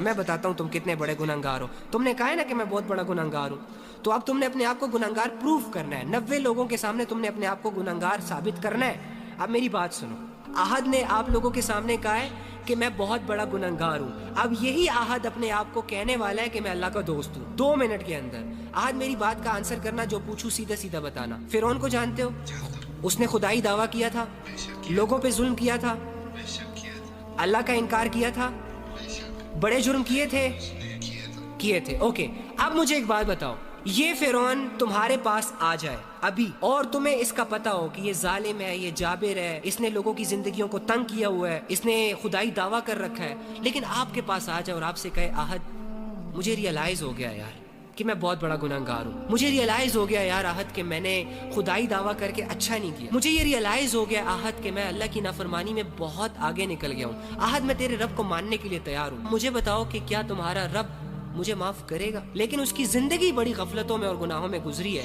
میں بتاتا ہوں تم کتنے بڑے گنہگار ہو. تم نے کہا ہے نا کہ میں بہت بڑا گنہگار ہوں, تو اب تم نے اپنے آپ کو گنہگار پروف کرنا ہے. 90 لوگوں کے سامنے تم نے اپنے آپ کو گنہگار ثابت کرنا ہے. اب میری بات سنو, احد نے آپ لوگوں کے سامنے کہا ہے کہ میں بہت بڑا گنہگار ہوں. اب یہی احد اپنے آپ کو کہنے والا ہے کہ میں اللہ کا دوست ہوں 2 منٹ کے اندر. احد میری بات کا آنسر کرنا, جو پوچھوں سیدھا سیدھا بتانا. فرعون کو جانتے ہو؟ اس نے خدائی دعویٰ کیا تھا, لوگوں پہ ظلم کیا تھا, اللہ کا انکار کیا تھا, بڑے جرم کیے تھے. اوکے, اب مجھے ایک بات بتاؤ, یہ فرعون تمہارے پاس آ جائے ابھی, اور تمہیں اس کا پتہ ہو کہ یہ ظالم ہے, یہ جابر ہے, اس نے لوگوں کی زندگیوں کو تنگ کیا ہوا ہے, اس نے خدائی دعویٰ کر رکھا ہے, لیکن آپ کے پاس آ جائے اور آپ سے کہے احد مجھے ریئلائز ہو گیا یار کہ میں بہت بڑا گنہگار ہوں, مجھے ریئلائز ہو گیا یار احد کہ میں نے خدائی دعویٰ کر کے اچھا نہیں کیا, مجھے یہ ریئلائز ہو گیا احد کہ میں اللہ کی نافرمانی میں بہت آگے نکل گیا ہوں, احد میں تیرے رب کو ماننے کے لیے تیار ہوں, مجھے بتاؤ کہ کیا تمہارا رب مجھے معاف کرے گا؟ لیکن اس کی زندگی بڑی غفلتوں میں اور گناہوں میں گزری ہے.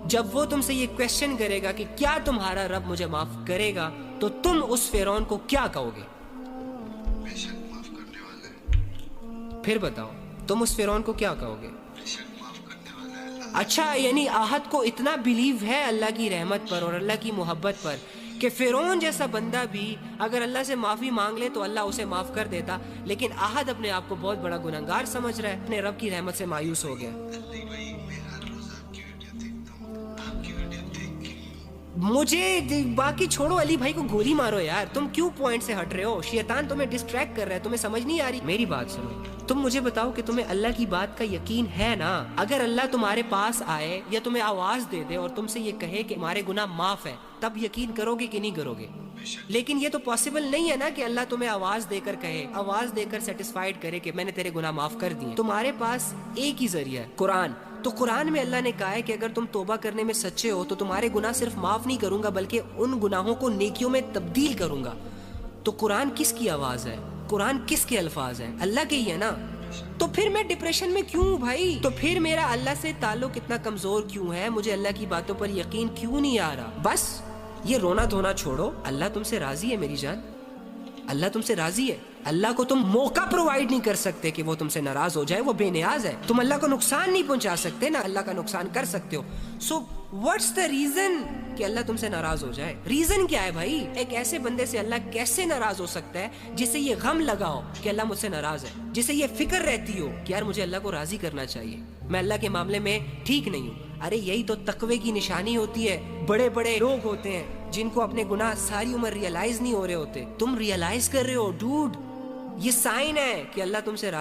جب وہ تم سے یہ کویسچن کرے گا کہ کیا تمہارا رب مجھے معاف کرے گا, تو تم اس فرعون کو کیا کہو گے؟ بے شک معاف کرنے والا ہے. پھر بتاؤ تم اس فرعون کو کیا کہو گے؟ بے شک معاف کرنے والا ہے اللہ. اچھا, یعنی احد کو اتنا بلیو ہے اللہ کی رحمت پر اور اللہ کی محبت پر کہ فرعون جیسا بندہ بھی اگر اللہ سے معافی مانگ لے تو اللہ اسے معاف کر دیتا, لیکن احد اپنے آپ کو بہت بڑا گنہگار سمجھ رہا ہے, اپنے رب کی رحمت سے مایوس ہو گیا. نہیں بھائی, میں ہر روز آپ کی ویڈیو دیکھتا ہوں, آپ کی ویڈیو دیکھ کے مجھے باقی چھوڑو, علی بھائی کو گولی مارو یار, تم کیوں پوائنٹ سے ہٹ رہے ہو؟ شیطان تمہیں ڈسٹریکٹ کر رہا ہے, تمہیں سمجھ نہیں آ رہی. میری بات سنو, تم مجھے بتاؤ کہ تمہیں اللہ کی بات کا یقین ہے نا؟ اگر اللہ تمہارے پاس آئے یا تمہیں آواز دے دے اور تم سے یہ کہے کہ ہمارے گناہ معاف ہے, تب یقین کرو گے کہ نہیں کرو گے؟ لیکن یہ تو پاسبل نہیں ہے نا کہ اللہ تمہیں آواز دے کر کہے, آواز دے کر سیٹسفائیڈ کرے کہ میں نے تیرے گناہ معاف کر دیے. تمہارے پاس ایک ہی ذریعہ ہے, قرآن. تو قرآن میں اللہ نے کہا ہے کہ اگر تم توبہ کرنے میں سچے ہو تو تمہارے گناہ صرف معاف نہیں کروں گا بلکہ ان گناہوں کو نیکیوں میں تبدیل کروں گا. تو قرآن کس کی آواز ہے؟ قرآن کس کے الفاظ ہیں؟ اللہ کے ہی ہے نا. تو پھر میں ڈپریشن میں کیوں ہوں بھائی؟ تو پھر میرا اللہ سے تعلق اتنا کمزور کیوں ہے؟ مجھے اللہ کی باتوں پر یقین کیوں نہیں آ رہا؟ بس یہ رونا دھونا چھوڑو, اللہ تم سے راضی ہے میری جان, اللہ تم سے راضی ہے. اللہ کو تم موقع پرووائڈ نہیں کر سکتے کہ وہ تم سے ناراض ہو جائے, وہ بے نیاز ہے. تم اللہ کو نقصان نہیں پہنچا سکتے, نہ اللہ کا نقصان کر سکتے ہو. سو واٹس دا ریزن کہ اللہ تم سے ناراض ہو جائے؟ ریزن کیا ہے بھائی؟ ایک ایسے بندے سے اللہ کیسے ناراض ہو سکتا ہے جسے یہ غم لگا ہو کہ اللہ مجھ سے ناراض ہے, جسے یہ فکر رہتی ہو کہ یار مجھے اللہ کو راضی کرنا چاہیے, میں اللہ کے معاملے میں ٹھیک نہیں ہوں. ارے یہی تو تقوی کی نشانی ہوتی ہے. بڑے بڑے لوگ ہوتے ہیں جن کو اپنے گناہ ساری عمر ریئلائز نہیں ہو رہے ہوتے. تم ریئلائز کر رہے ہو ڈوڈ, یہ سائن ہے کہ اللہ تم سے